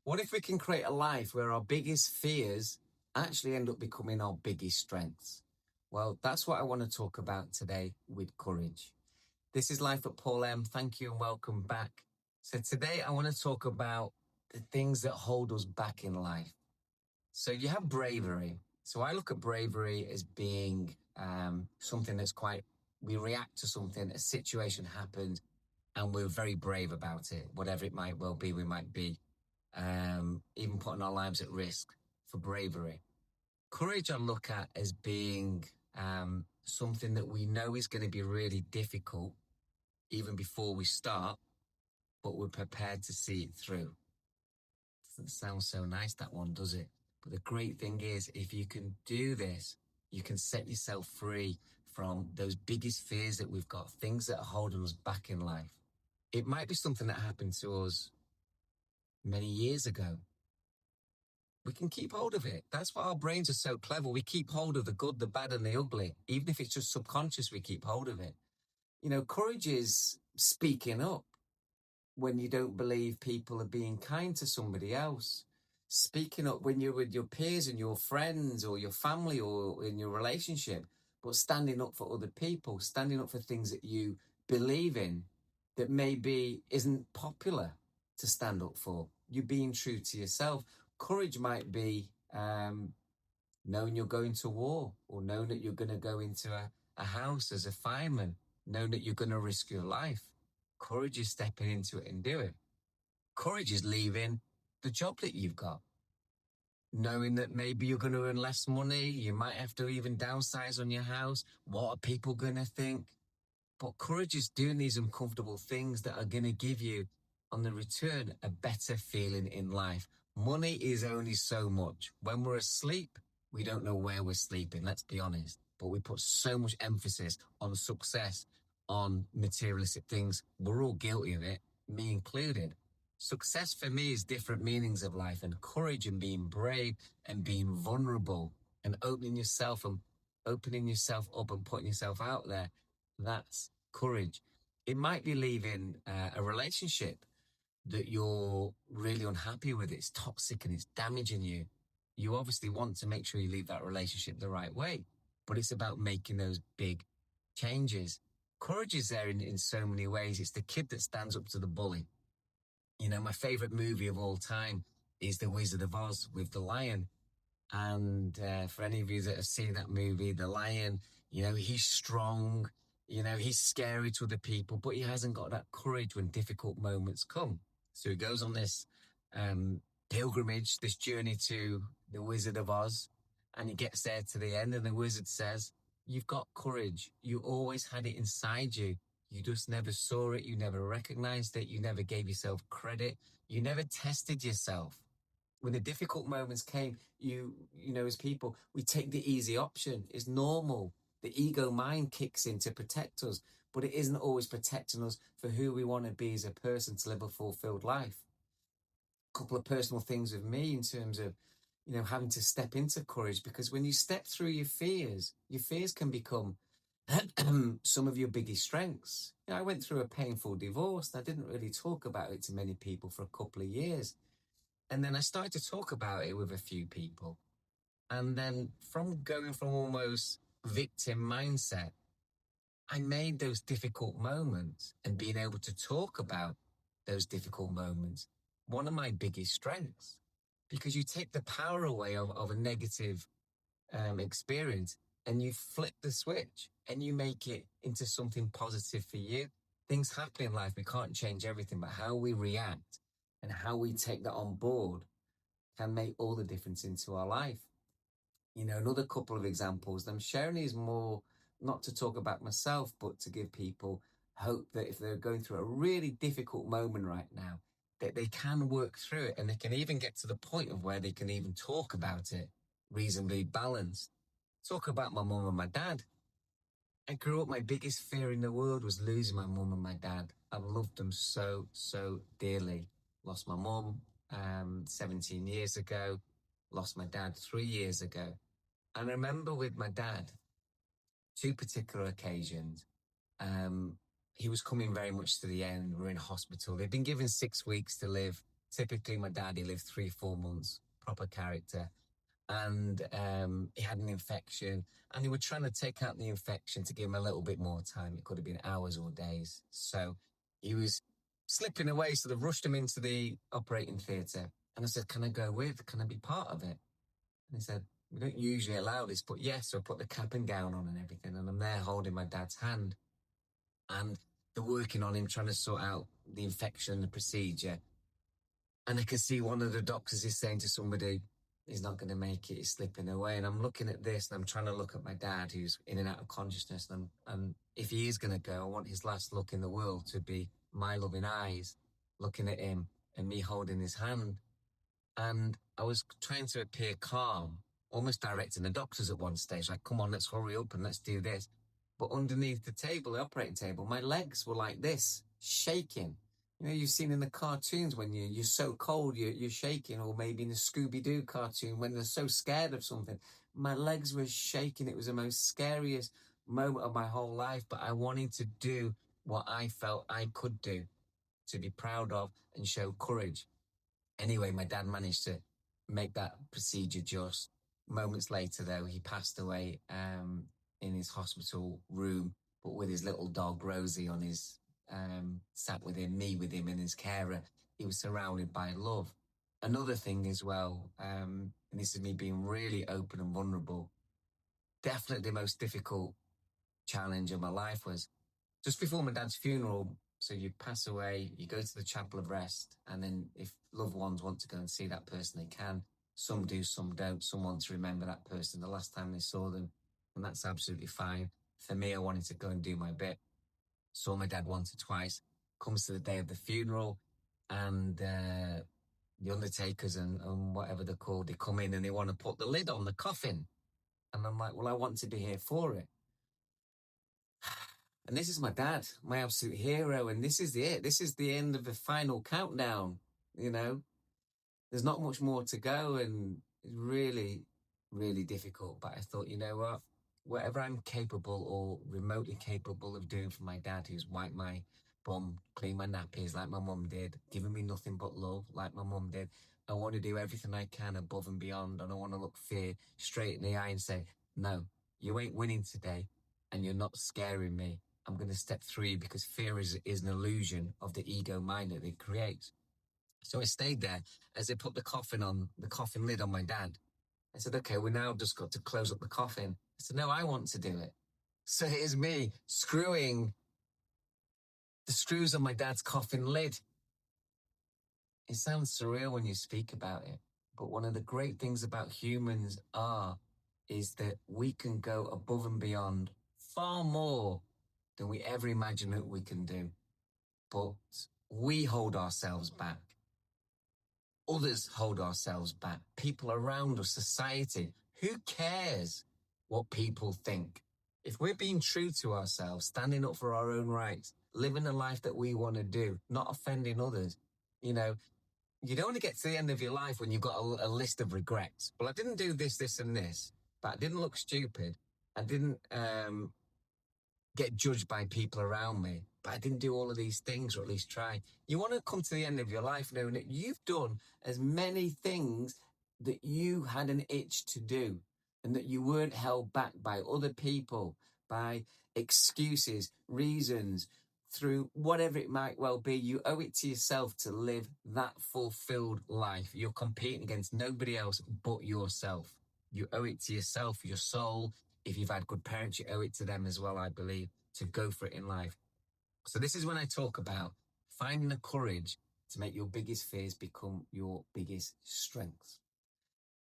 What if we can create a life where our biggest fears actually end up becoming our biggest strengths? Well, that's what I want to talk about today with courage. This is Life at Paul M. Thank you and welcome back. So, today I want to talk about the things that hold us back in life. So, you have bravery. So, I look at bravery as being something that's we react to something, a situation happens, and we're very brave about it, whatever it might well be. We might be even putting our lives at risk for bravery. Courage I look at as being something that we know is going to be really difficult even before we start, but we're prepared to see it through. Doesn't sound so nice, that one, does it? But the great thing is, if you can do this, you can set yourself free from those biggest fears that we've got, things that are holding us back in life. It might be something that happened to us many years ago. We can keep hold of it. That's why our brains are so clever. We keep hold of the good, the bad, and the ugly. Even if it's just subconscious, we keep hold of it. Courage is speaking up when you don't believe people are being kind to somebody else. Speaking up when you're with your peers and your friends or your family or in your relationship, but standing up for other people, standing up for things that you believe in that maybe isn't popular to stand up for. You being true to yourself. Courage might be knowing you're going to war, or knowing that you're going to go into a house as a fireman, knowing that you're going to risk your life. Courage is stepping into it and do it. Courage is leaving the job that you've got, knowing that maybe you're going to earn less money. You might have to even downsize on your house. What are people going to think? But courage is doing these uncomfortable things that are going to give you, on the return, a better feeling in life. Money is only so much. When we're asleep, we don't know where we're sleeping, let's be honest. But we put so much emphasis on success, on materialistic things. We're all guilty of it, me included. Success for me is different meanings of life, and courage and being brave and being vulnerable and opening yourself up and putting yourself out there. That's courage. It might be leaving a relationship that you're really unhappy with. It's toxic and it's damaging you. You obviously want to make sure you leave that relationship the right way, but it's about making those big changes. Courage is there in so many ways. It's the kid that stands up to the bully. My favorite movie of all time is The Wizard of Oz with the lion. And for any of you that have seen that movie, the lion, he's strong, he's scary to other people, but he hasn't got that courage when difficult moments come. So he goes on this pilgrimage, this journey to the Wizard of Oz, and he gets there to the end, and the wizard says, "You've got courage. You always had it inside you. You just never saw it. You never recognized it. You never gave yourself credit. You never tested yourself." When the difficult moments came, as people, we take the easy option. It's normal. The ego mind kicks in to protect us, but it isn't always protecting us for who we want to be as a person to live a fulfilled life. A couple of personal things with me in terms of, having to step into courage, because when you step through your fears can become some of your biggest strengths. I went through a painful divorce. I didn't really talk about it to many people for a couple of years. And then I started to talk about it with a few people. And then going from almost victim mindset, I made those difficult moments and being able to talk about those difficult moments one of my biggest strengths, because you take the power away of a negative experience and you flip the switch and you make it into something positive for you. Things happen in life. We can't change everything, but how we react and how we take that on board can make all the difference into our life. Another couple of examples. I'm sharing these more not to talk about myself, but to give people hope that if they're going through a really difficult moment right now, that they can work through it, and they can even get to the point of where they can even talk about it reasonably balanced. Talk about my mum and my dad. I grew up, my biggest fear in the world was losing my mum and my dad. I loved them so, so dearly. Lost my mum 17 years ago, lost my dad 3 years ago. And I remember with my dad, two particular occasions, he was coming very much to the end. We're in hospital. They'd been given 6 weeks to live. Typically, my dad, he lived 3, 4 months, proper character. And he had an infection, and they were trying to take out the infection to give him a little bit more time. It could have been hours or days. So he was slipping away. So they rushed him into the operating theatre. And I said, can I go with? Can I be part of it? And he said, we don't usually allow this, but yes. So I put the cap and gown on and everything. And I'm there holding my dad's hand. And they're working on him, trying to sort out the infection and the procedure. And I can see one of the doctors is saying to somebody, he's not going to make it, he's slipping away. And I'm looking at this and I'm trying to look at my dad who's in and out of consciousness. And if he is going to go, I want his last look in the world to be my loving eyes looking at him and me holding his hand. And I was trying to appear calm, almost directing the doctors at one stage, like, come on, let's hurry up and let's do this. But underneath the table, the operating table, my legs were like this, shaking. You know, you've seen in the cartoons when you're so cold, you're shaking, or maybe in the Scooby-Doo cartoon when they're so scared of something. My legs were shaking. It was the most scariest moment of my whole life, but I wanted to do what I felt I could do to be proud of and show courage. Anyway, my dad managed to make that procedure just. Moments later, though, he passed away in his hospital room, but with his little dog, Rosie, on his sat with him, me with him, and his carer. He was surrounded by love. Another thing as well, and this is me being really open and vulnerable, definitely the most difficult challenge of my life was just before my dad's funeral. So you pass away, you go to the chapel of rest, and then if loved ones want to go and see that person, they can. Some do, some don't. Some want to remember that person the last time they saw them, and that's absolutely fine. For me, I wanted to go and do my bit. Saw my dad once or twice. Comes to the day of the funeral, and the undertakers and whatever they're called, they come in and they want to put the lid on the coffin. And I'm like, well, I want to be here for it. And this is my dad, my absolute hero. And this is it. This is the end of the final countdown. You know, there's not much more to go. And it's really, really difficult. But I thought, you know what? Whatever I'm capable or remotely capable of doing for my dad, who's wiped my bum, clean my nappies like my mum did, giving me nothing but love like my mum did, I want to do everything I can above and beyond. And I want to look fear straight in the eye and say, no, you ain't winning today and you're not scaring me. I'm going to step through because fear is an illusion of the ego mind that it creates. So I stayed there as they put the coffin lid on my dad. I said, okay, we now just got to close up the coffin. I said, no, I want to do it. So it is me screwing the screws on my dad's coffin lid. It sounds surreal when you speak about it, but one of the great things about humans is that we can go above and beyond far more than we ever imagined that we can do. But we hold ourselves back. Others hold ourselves back. People around us, society. Who cares what people think? If we're being true to ourselves, standing up for our own rights, living the life that we want to do, not offending others, you know, you don't want to get to the end of your life when you've got a list of regrets. Well, I didn't do this, this, and this, but I didn't look stupid. I didn't get judged by people around me, but I didn't do all of these things, or at least try. You want to come to the end of your life knowing that you've done as many things that you had an itch to do and that you weren't held back by other people, by excuses, reasons, through whatever it might well be. You owe it to yourself to live that fulfilled life. You're competing against nobody else but yourself. You owe it to yourself, your soul. If you've had good parents, you owe it to them as well, I believe, to go for it in life. So this is when I talk about finding the courage to make your biggest fears become your biggest strengths.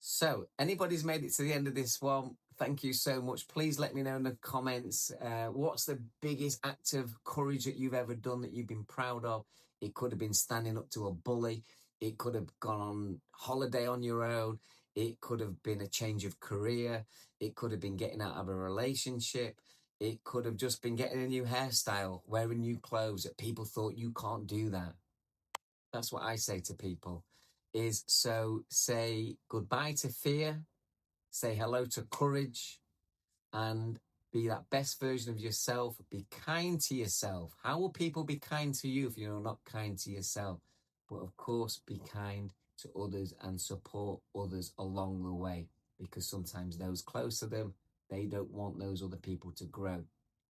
So anybody's made it to the end of this one, thank you so much. Please let me know in the comments, what's the biggest act of courage that you've ever done that you've been proud of? It could have been standing up to a bully. It could have gone on holiday on your own. It could have been a change of career. It could have been getting out of a relationship. It could have just been getting a new hairstyle, wearing new clothes that people thought you can't do that. That's what I say to people is, so say goodbye to fear, say hello to courage, and be that best version of yourself. Be kind to yourself. How will people be kind to you if you're not kind to yourself? But of course, be kind to others and support others along the way, because sometimes those close to them, they don't want those other people to grow.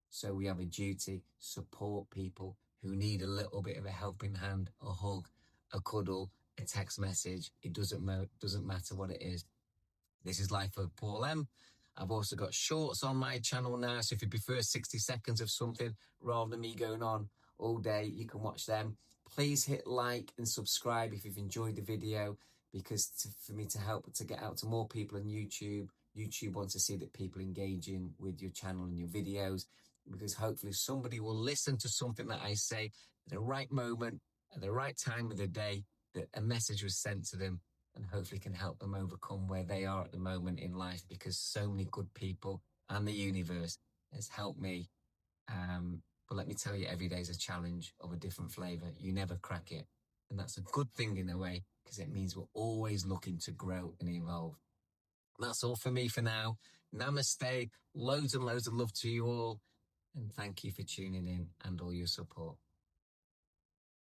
So we have a duty, support people who need a little bit of a helping hand, a hug, a cuddle, a text message. It doesn't matter what it is. This is Life of Paul M. I've also got shorts on my channel now, so if you prefer 60 seconds of something rather than me going on all day, you can watch them. Please hit like and subscribe if you've enjoyed the video, because for me to help to get out to more people on YouTube. YouTube wants to see that people engaging with your channel and your videos, because hopefully somebody will listen to something that I say at the right moment, at the right time of the day, that a message was sent to them, and hopefully can help them overcome where they are at the moment in life, because so many good people and the universe has helped me. But let me tell you, every day is a challenge of a different flavor. You never crack it. And that's a good thing in a way, because it means we're always looking to grow and evolve. That's all for me for now. Namaste. Loads and loads of love to you all. And thank you for tuning in and all your support.